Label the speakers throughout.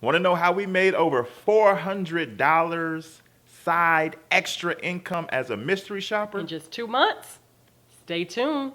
Speaker 1: Want to know how we made over $400 side extra income as a mystery shopper?
Speaker 2: In just 2 months? Stay tuned.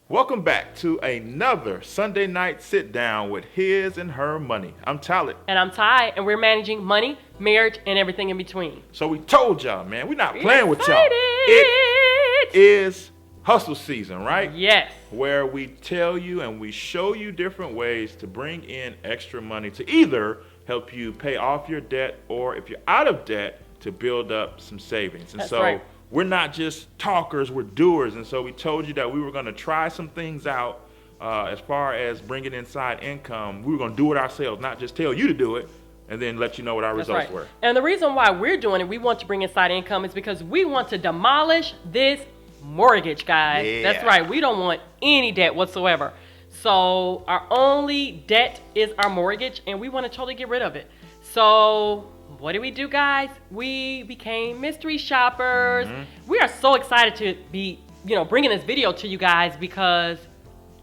Speaker 1: Welcome back to another Sunday night sit down with His and Her Money. I'm Talib.
Speaker 2: And I'm Ty, and we're managing money, marriage, and everything in between.
Speaker 1: So we told y'all, man, we're not playing with y'all.
Speaker 2: Excited!
Speaker 1: It is hustle season, right?
Speaker 2: Yes.
Speaker 1: Where we tell you and we show you different ways to bring in extra money to either help you pay off your debt or if you're out of debt to build up some savings. And
Speaker 2: That's
Speaker 1: so
Speaker 2: right.
Speaker 1: We're not just talkers, we're doers. And so we told you that we were going to try some things out as far as bringing in side income. We were going to do it ourselves, not just tell you to do it and then let you know what our
Speaker 2: That's
Speaker 1: results
Speaker 2: right.
Speaker 1: were.
Speaker 2: And the reason why we're doing it, we want to bring in side income, is because we want to demolish this mortgage, guys.
Speaker 1: Yeah.
Speaker 2: That's right. We don't want any debt whatsoever. So our only debt is our mortgage, and we want to totally get rid of it. So what did we do, guys? We became mystery shoppers.
Speaker 1: Mm-hmm.
Speaker 2: We are so excited to be, bringing this video to you guys because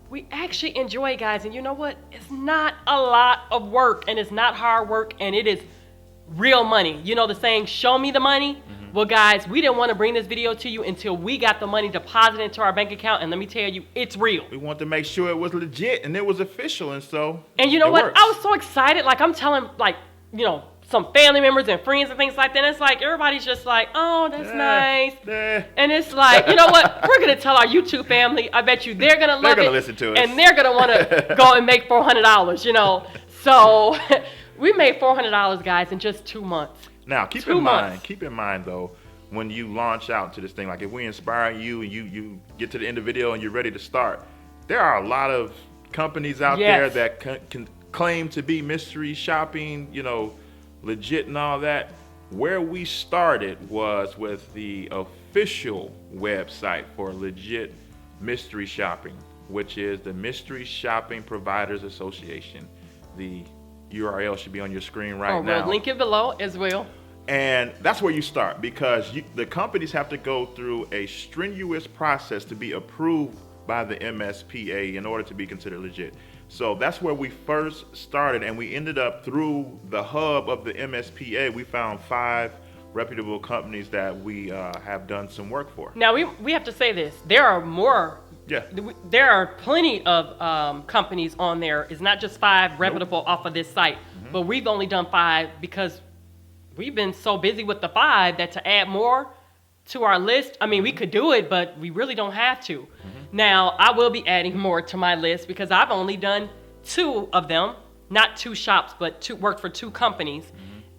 Speaker 2: we actually enjoy it, guys. And you know what? It's not a lot of work, and it's not hard work, and it is real money. You know the saying, show me the money?
Speaker 1: Mm-hmm.
Speaker 2: Well, guys, we didn't want to bring this video to you until we got the money deposited into our bank account, and let me tell you, it's real.
Speaker 1: We wanted to make sure it was legit and it was official, and so
Speaker 2: And you know
Speaker 1: it
Speaker 2: what?
Speaker 1: works.
Speaker 2: I was so excited. Like, I'm telling, some family members and friends and things like that. And it's like, everybody's just like, oh, that's nice. And it's like, you know what? We're going to tell our YouTube family. I bet you they're going to love it.
Speaker 1: They're gonna listen to us.
Speaker 2: And they're going to want to go and make $400, So we made $400, guys, in just 2 months.
Speaker 1: Now, keep
Speaker 2: 2
Speaker 1: in
Speaker 2: months.
Speaker 1: mind though, when you launch out to this thing, like if we inspire you and you get to the end of the video and you're ready to start, there are a lot of companies out there
Speaker 2: Yes.
Speaker 1: that can claim to be mystery shopping, legit and all that. Where we started was with the official website for legit mystery shopping, which is the Mystery Shopping Providers Association. The URL should be on your screen right now.
Speaker 2: We'll link it below as well.
Speaker 1: And that's where you start because the companies have to go through a strenuous process to be approved by the MSPA in order to be considered legit. So that's where we first started, and we ended up through the hub of the MSPA. We found 5 reputable companies that we have done some work for.
Speaker 2: Now, we have to say this. There are more.
Speaker 1: Yeah.
Speaker 2: There are plenty of companies on there. It's not just 5 reputable off of this site, but we've only done 5 because we've been so busy with the 5 that to add more to our list, I mean, we could do it, but we really don't have to. Now, I will be adding more to my list because I've only done 2 of them, not 2 shops, but worked for 2 companies.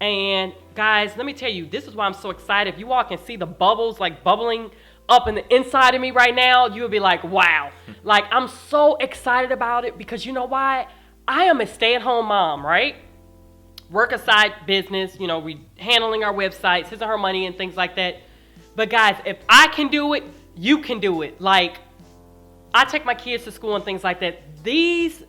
Speaker 2: And guys, let me tell you, this is why I'm so excited. If you all can see the bubbles like bubbling up in the inside of me right now, you'll be like, wow. Like, I'm so excited about it because you know why? I am a stay-at-home mom, right? Work aside business, we handling our websites, His and Her Money and things like that. But guys, if I can do it, you can do it. Like, I take my kids to school and things like that. These,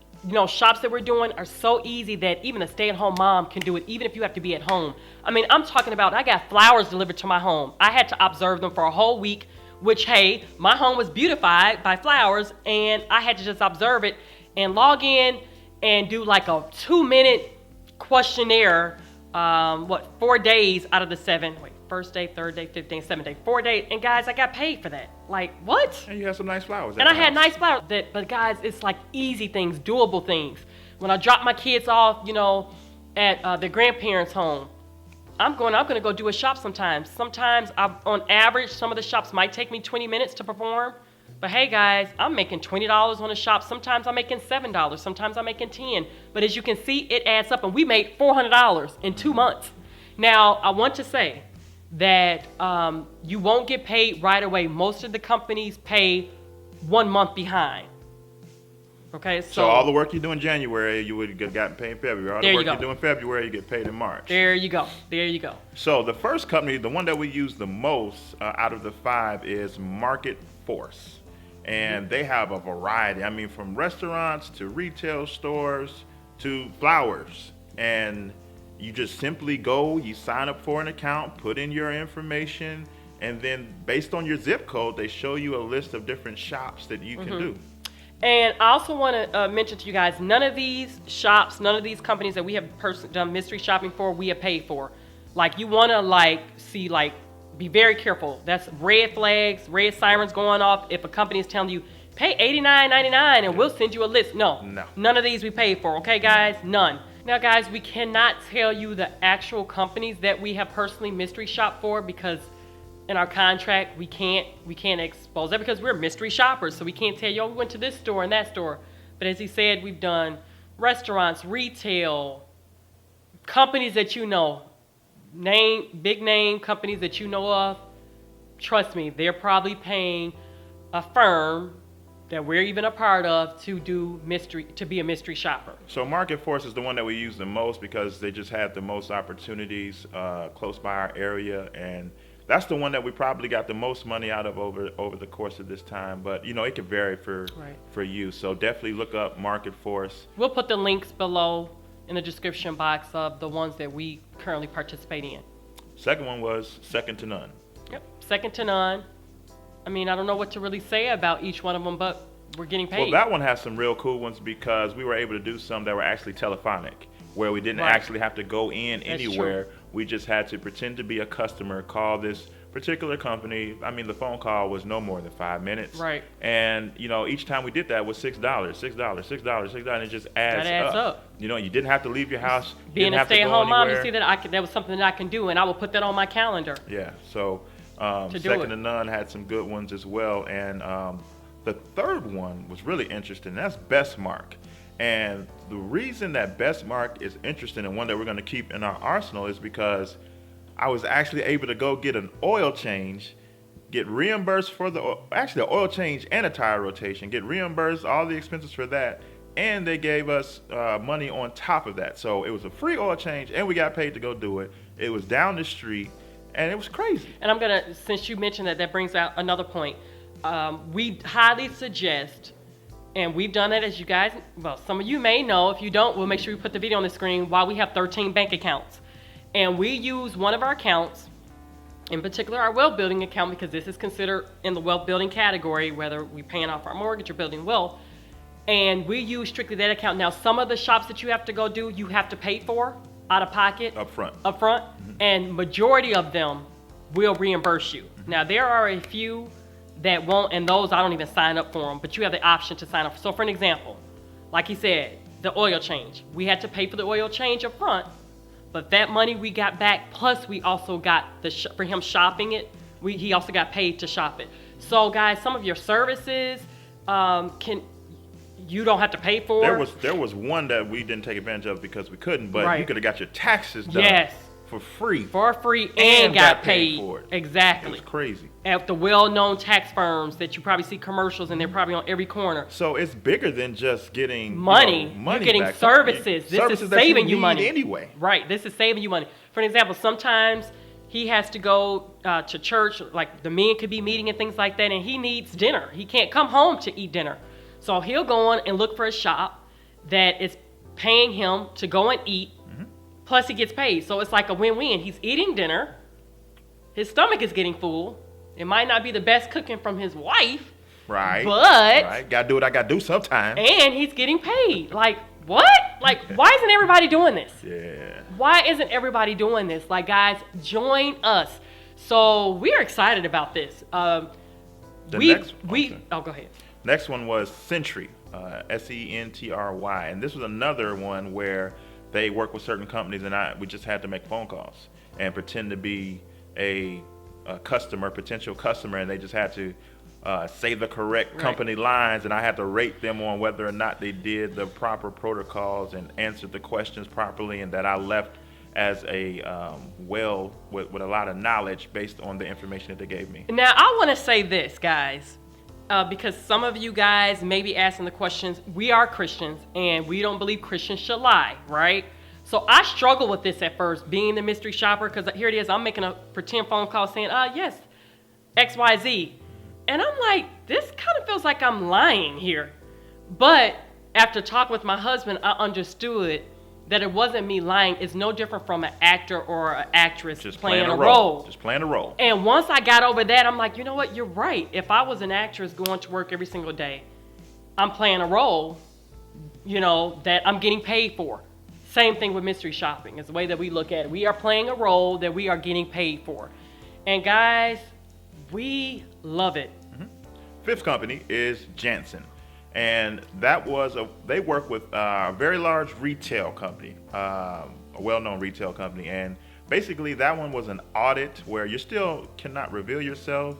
Speaker 2: shops that we're doing are so easy that even a stay-at-home mom can do it, even if you have to be at home. I mean, I'm talking about I got flowers delivered to my home. I had to observe them for a whole week, which, hey, my home was beautified by flowers, and I had to just observe it and log in and do like a 2-minute questionnaire, 4 days out of the 7. First day, third day, 5th day, 7th day, 4 days. And guys, I got paid for that. Like, what?
Speaker 1: And you had some nice flowers.
Speaker 2: And I had nice flowers. But guys, it's like easy things, doable things. When I drop my kids off, at their grandparents' home, I'm gonna go do a shop sometimes. Sometimes, on average, some of the shops might take me 20 minutes to perform. But hey guys, I'm making $20 on a shop. Sometimes I'm making $7. Sometimes I'm making $10. But as you can see, it adds up. And we made $400 in 2 months. Now, I want to say that you won't get paid right away. Most of the companies pay 1 month behind. Okay,
Speaker 1: so all the work you do in January, you would have gotten paid in February. All the work you do in February, you get paid in March.
Speaker 2: There you go.
Speaker 1: So the first company, the one that we use the most out of the 5 is Market Force. And they have a variety. I mean, from restaurants to retail stores to flowers. And you just simply go, you sign up for an account, put in your information, and then based on your zip code, they show you a list of different shops that you can do.
Speaker 2: And I also want to mention to you guys, none of these shops, none of these companies that we have done mystery shopping for, we have paid for. Like, you want to be very careful. That's red flags, red sirens going off. If a company is telling you, pay $89.99 and we'll send you a list. No, none of these we paid for. Okay, guys, none. Now, guys, we cannot tell you the actual companies that we have personally mystery shopped for because in our contract, we can't expose that because we're mystery shoppers. So we can't tell you, oh, we went to this store and that store. But as he said, we've done restaurants, retail, companies that you know, big name companies that you know of. Trust me, they're probably paying a firm that we're even a part of to be a mystery shopper.
Speaker 1: So Market Force is the one that we use the most because they just had the most opportunities close by our area, and that's the one that we probably got the most money out of over the course of this time. But it could vary for you. So definitely look up Market Force.
Speaker 2: We'll put the links below in the description box of the ones that we currently participate in.
Speaker 1: Second one was Second to None.
Speaker 2: Yep, Second to None. I mean, I don't know what to really say about each one of them, but we're getting paid.
Speaker 1: Well, that one has some real cool ones because we were able to do some that were actually telephonic, where we didn't actually have to go in anywhere.
Speaker 2: True.
Speaker 1: We just had to pretend to be a customer, call this particular company. I mean, the phone call was no more than 5 minutes.
Speaker 2: Right.
Speaker 1: And, each time we did that was $6, $6, and it just adds
Speaker 2: up.
Speaker 1: You didn't have to leave your house.
Speaker 2: Being a stay-at-home mom, you see that was something that I can do, and I will put that on my calendar.
Speaker 1: Yeah, so Second to None had some good ones as well. And the third one was really interesting. That's Bestmark. And the reason that Bestmark is interesting and one that we're going to keep in our arsenal is because I was actually able to go get an oil change, get reimbursed for the oil change and a tire rotation, get reimbursed all the expenses for that, and they gave us money on top of that. So it was a free oil change, and we got paid to go do it. It was down the street, and it was crazy.
Speaker 2: And since you mentioned that brings out another point. We highly suggest, and we've done it, as you guys, well, some of you may know. If you don't, we'll make sure we put the video on the screen while we have 13 bank accounts. And we use one of our accounts, in particular our wealth building account, because this is considered in the wealth building category, whether we're paying off our mortgage or building wealth. And we use strictly that account. Now, some of the shops that you have to go do, you have to pay for out of pocket.
Speaker 1: Up front.
Speaker 2: Mm-hmm. And majority of them will reimburse you. Mm-hmm. Now, there are a few that won't, and those I don't even sign up for them, but you have the option to sign up. So for an example, like he said, the oil change. We had to pay for the oil change up front, but that money we got back, plus we also got for him shopping it, he also got paid to shop it. So guys, some of your services you don't have to pay for.
Speaker 1: There was one that we didn't take advantage of because we couldn't, but you could have got your taxes done for free.
Speaker 2: For free and got paid
Speaker 1: for it.
Speaker 2: Exactly.
Speaker 1: It's crazy.
Speaker 2: At the well-known tax firms that you probably see commercials and they're probably on every corner.
Speaker 1: So it's bigger than just getting
Speaker 2: money. You're getting
Speaker 1: back.
Speaker 2: services. This is saving you money
Speaker 1: anyway.
Speaker 2: Right. This is saving you money. For an example, sometimes he has to go to church, like the men could be meeting and things like that, and he needs dinner. He can't come home to eat dinner. So he'll go on and look for a shop that is paying him to go and eat, plus he gets paid. So it's like a win-win. He's eating dinner. His stomach is getting full. It might not be the best cooking from his wife.
Speaker 1: Right.
Speaker 2: But.
Speaker 1: Gotta do what I gotta do sometimes.
Speaker 2: And he's getting paid. Like, what? Like, why isn't everybody doing this?
Speaker 1: Yeah.
Speaker 2: Why isn't everybody doing this? Like, guys, join us. So we're excited about this. Oh, go ahead.
Speaker 1: Next one was Sentry, Sentry, and this was another one where they work with certain companies, and we just had to make phone calls and pretend to be a potential customer, and they just had to say the correct company lines, and I had to rate them on whether or not they did the proper protocols and answered the questions properly, and that I left as with a lot of knowledge based on the information that they gave me.
Speaker 2: Now, I want to say this, guys. Because some of you guys may be asking the questions. We are Christians, and we don't believe Christians should lie, right? So I struggle with this at first, being the mystery shopper, because here it is, I'm making a pretend phone call saying, yes, XYZ. And I'm like, this kind of feels like I'm lying here. But after talking with my husband, I understood that it wasn't me lying. It's no different from an actor or an actress
Speaker 1: Just
Speaker 2: playing a role.
Speaker 1: Just playing a role.
Speaker 2: And once I got over that, I'm like, you know what? You're right. If I was an actress going to work every single day, I'm playing a role, that I'm getting paid for. Same thing with mystery shopping. It's the way that we look at it. We are playing a role that we are getting paid for. And guys, we love it.
Speaker 1: Fifth company is Janssen. And they work with a very large retail company, a well-known retail company. And basically that one was an audit where you still cannot reveal yourself,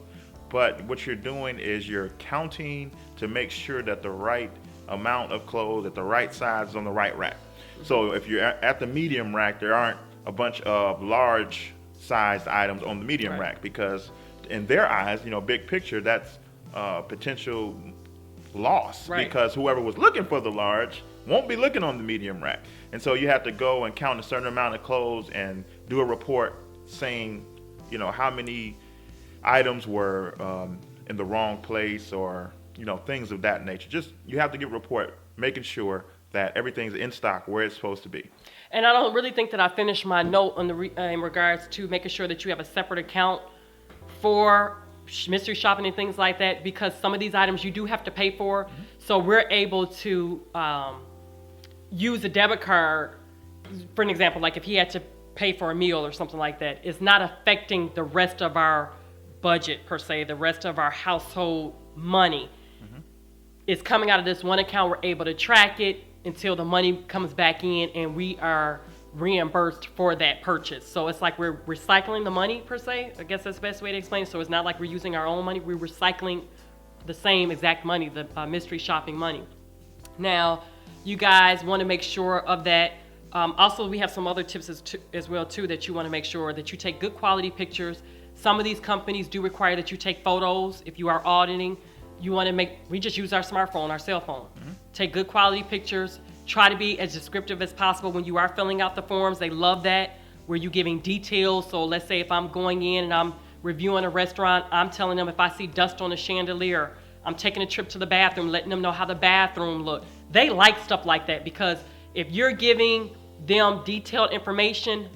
Speaker 1: but what you're doing is you're counting to make sure that the right amount of clothes at the right size is on the right rack. So if you're at the medium rack, there aren't a bunch of large sized items on the medium rack, because in their eyes, big picture, that's potential loss, because whoever was looking for the large won't be looking on the medium rack. And so you have to go and count a certain amount of clothes and do a report saying, how many items were in the wrong place, or, things of that nature. Just, you have to give a report making sure that everything's in stock where it's supposed to be.
Speaker 2: And I don't really think that I finished my note on in regards to making sure that you have a separate account for mystery shopping and things like that, because some of these items you do have to pay for. So we're able to use a debit card, for an example, like if he had to pay for a meal or something like that, it's not affecting the rest of our budget per se, the rest of our household money. It's coming out of this one account. We're able to track it until the money comes back in, and we are reimbursed for that purchase. So it's like we're recycling the money per se. I guess that's the best way to explain it. So it's not like we're using our own money. We're recycling the same exact money, the mystery shopping money. Now, you guys want to make sure of that. Also, we have some other tips as well too, that you want to make sure that you take good quality pictures. Some of these companies do require that you take photos if you are auditing. We just use our smartphone, our cell phone. Take good quality pictures. Try to be as descriptive as possible when you are filling out the forms. They love that, where you're giving details. So let's say if I'm going in and I'm reviewing a restaurant, I'm telling them if I see dust on the chandelier, I'm taking a trip to the bathroom, letting them know how the bathroom looked. They like stuff like that, because if you're giving them detailed information,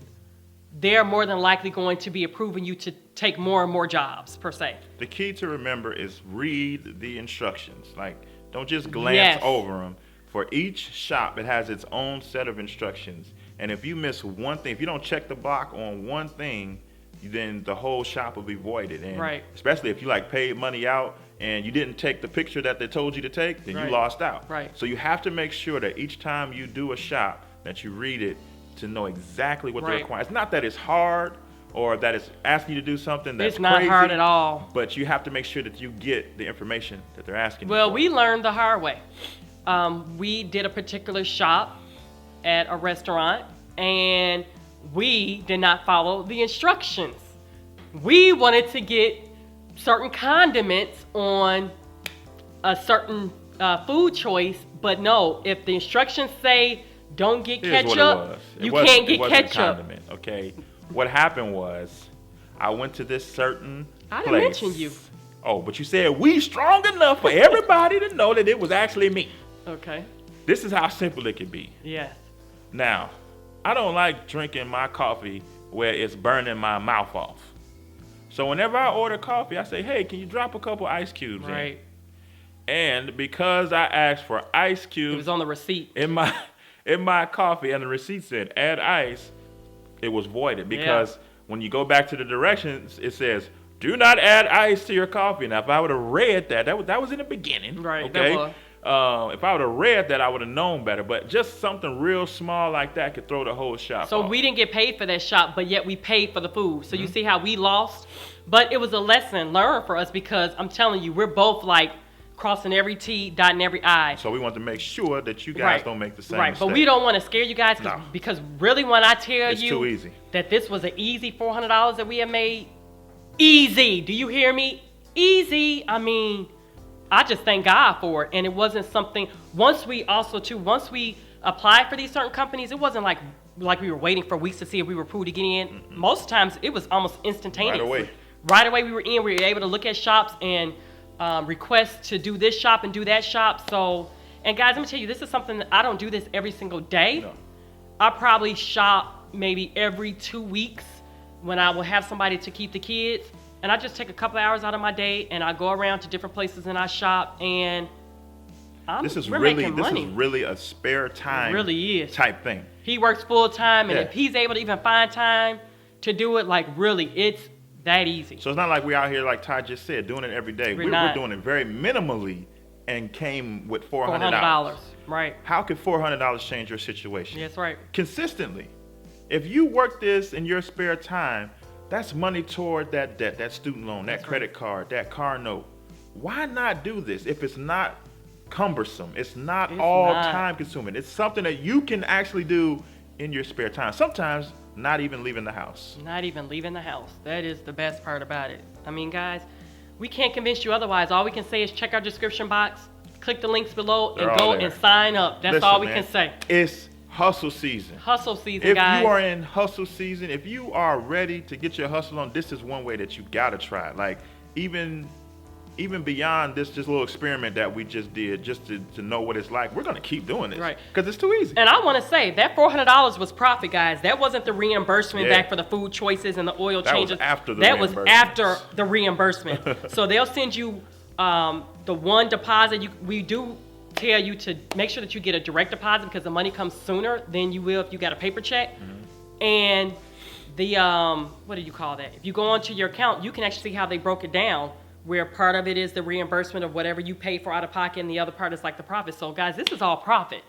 Speaker 2: they're more than likely going to be approving you to take more and more jobs per se.
Speaker 1: The key to remember is read the instructions. Like, don't just glance over them. For each shop, it has its own set of instructions. And if you miss one thing, if you don't check the block on one thing, then the whole shop will be voided. And especially if you paid money out and you didn't take the picture that they told you to take, then you lost out. So you have to make sure that each time you do a shop that you read it to know exactly what they're requiring. It's not that it's hard or that it's asking you to do something that's
Speaker 2: It's not
Speaker 1: crazy,
Speaker 2: hard at all.
Speaker 1: but you have to make sure that you get the information that they're asking you
Speaker 2: Well,
Speaker 1: for.
Speaker 2: we learned the hard way. We did a particular shop at a restaurant, and we did not follow the instructions. We wanted to get certain condiments on a certain food choice, but no, if the instructions say don't get ketchup, you can't get ketchup.
Speaker 1: Condiment, okay? What happened was, I went to this certain
Speaker 2: I
Speaker 1: place.
Speaker 2: didn't mention you.
Speaker 1: Oh, but you said we strong enough for everybody to know that it was actually me.
Speaker 2: Okay.
Speaker 1: This is how simple it can be.
Speaker 2: Yes.
Speaker 1: Now, I don't like drinking my coffee where it's burning my mouth off. So whenever I order coffee, I say, hey, can you drop a couple ice cubes in? And because I asked for ice cubes,
Speaker 2: it was on the receipt
Speaker 1: in my coffee, and the receipt said add ice, it was voided, because when you go back to the directions, it says do not add ice to your coffee. Now, if I would have read that was in the beginning, okay? If I would have read that, I would have known better. But just something real small like that could throw the whole shop
Speaker 2: So
Speaker 1: off.
Speaker 2: we didn't get paid for that shop, but yet we paid for the food. So you see how we lost? But it was a lesson learned for us, because I'm telling you, we're both crossing every T, dotting every I.
Speaker 1: So we want to make sure that you guys don't make the same mistake.
Speaker 2: But we don't want to scare you guys, because really when I tell
Speaker 1: it's
Speaker 2: you
Speaker 1: too easy.
Speaker 2: That this was an easy $400 that we have made, easy. Do you hear me? Easy. I mean, I just thank God for it. And it wasn't something, once we applied for these certain companies, it wasn't like we were waiting for weeks to see if we were approved to get in. Most times it was almost instantaneous. Right away we were in. We were able to look at shops and request to do this shop and do that shop. So, and guys, let me tell you, this is something that I don't do this every single day. I probably shop maybe every 2 weeks when I will have somebody to keep the kids. And I just take a couple of hours out of my day and I go around to different places and I shop, and we're making money.
Speaker 1: This is really a spare time
Speaker 2: It really is.
Speaker 1: type thing.
Speaker 2: He works full time, and
Speaker 1: Yeah.
Speaker 2: if he's able to even find time to do it, like really, it's that easy.
Speaker 1: So it's not like we're out here, like Ty just said, doing it every day.
Speaker 2: We're
Speaker 1: We're
Speaker 2: not.
Speaker 1: doing it very minimally and came with $400.
Speaker 2: $400, right?
Speaker 1: How could $400 change your situation?
Speaker 2: That's right.
Speaker 1: Consistently. If you work this in your spare time, that's money toward that debt, that student loan, that
Speaker 2: That's
Speaker 1: credit card, that car note. Why not do this if it's not cumbersome? It's not
Speaker 2: It's
Speaker 1: all
Speaker 2: not.
Speaker 1: time consuming. It's something that you can actually do in your spare time. Sometimes not even leaving the house.
Speaker 2: Not even leaving the house. That is the best part about it. I mean, guys, we can't convince you otherwise. All we can say is check our description box, click the links below,
Speaker 1: They're
Speaker 2: and
Speaker 1: all
Speaker 2: go
Speaker 1: there.
Speaker 2: and sign up. That's
Speaker 1: Listen,
Speaker 2: all we
Speaker 1: man,
Speaker 2: can say.
Speaker 1: It's hustle season.
Speaker 2: Hustle season,
Speaker 1: If
Speaker 2: guys.
Speaker 1: you are in hustle season, if you are ready to get your hustle on, this is one way that you gotta try. Like even beyond this just little experiment that we just did, just to know what it's like, we're gonna keep doing this,
Speaker 2: Right.
Speaker 1: Because it's too easy.
Speaker 2: And I want to say that $400 was profit, guys. That wasn't the reimbursement
Speaker 1: Yeah.
Speaker 2: back for the food choices and the oil
Speaker 1: That was
Speaker 2: changes.
Speaker 1: after the
Speaker 2: That was
Speaker 1: reimbursements.
Speaker 2: after the reimbursement. So they'll send you the one deposit. We do tell you to make sure that you get a direct deposit because the money comes sooner than you will if you got a paper check.
Speaker 1: Mm-hmm.
Speaker 2: And the what do you call that? If you go onto your account, you can actually see how they broke it down, where part of it is the reimbursement of whatever you pay for out of pocket, and the other part is like the profit. So guys, this is all profit.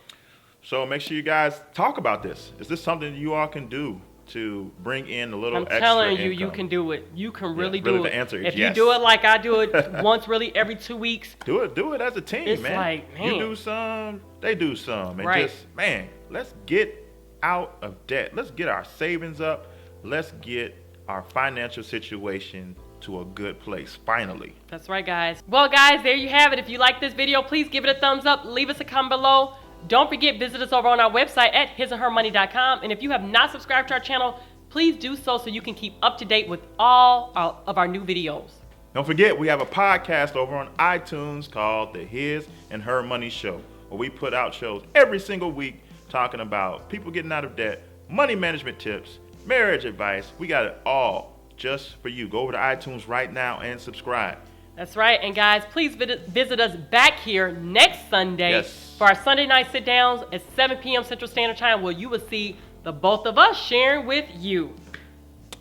Speaker 1: So make sure you guys talk about this. Is this something you all can do to bring in a little
Speaker 2: I'm
Speaker 1: extra
Speaker 2: telling you,
Speaker 1: income?
Speaker 2: you can do it. You can really
Speaker 1: really
Speaker 2: do
Speaker 1: the
Speaker 2: it.
Speaker 1: answer is
Speaker 2: if
Speaker 1: yes.
Speaker 2: you do it like I do it once, really every 2 weeks,
Speaker 1: Do it as a team,
Speaker 2: It's
Speaker 1: man.
Speaker 2: like, man.
Speaker 1: You do some, they do some. And
Speaker 2: Right.
Speaker 1: just, man, let's get out of debt. Let's get our savings up. Let's get our financial situation to a good place, finally.
Speaker 2: that's right, guys. Well, guys, there you have it. If you like this video, please give it a thumbs up. Leave us a comment below. Don't forget, visit us over on our website at hisandhermoney.com. And if you have not subscribed to our channel, please do so you can keep up to date with all of our new videos.
Speaker 1: Don't forget, we have a podcast over on iTunes called The His and Her Money Show, where we put out shows every single week talking about people getting out of debt, money management tips, marriage advice. We got it all just for you. Go over to iTunes right now and subscribe.
Speaker 2: That's right. And guys, please visit us back here next Sunday
Speaker 1: Yes.
Speaker 2: for our Sunday night sit downs at 7 p.m. Central Standard Time, where you will see the both of us sharing with you.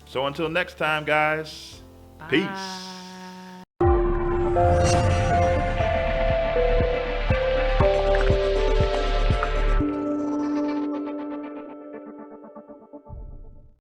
Speaker 1: So until next time, guys, peace.
Speaker 2: Bye.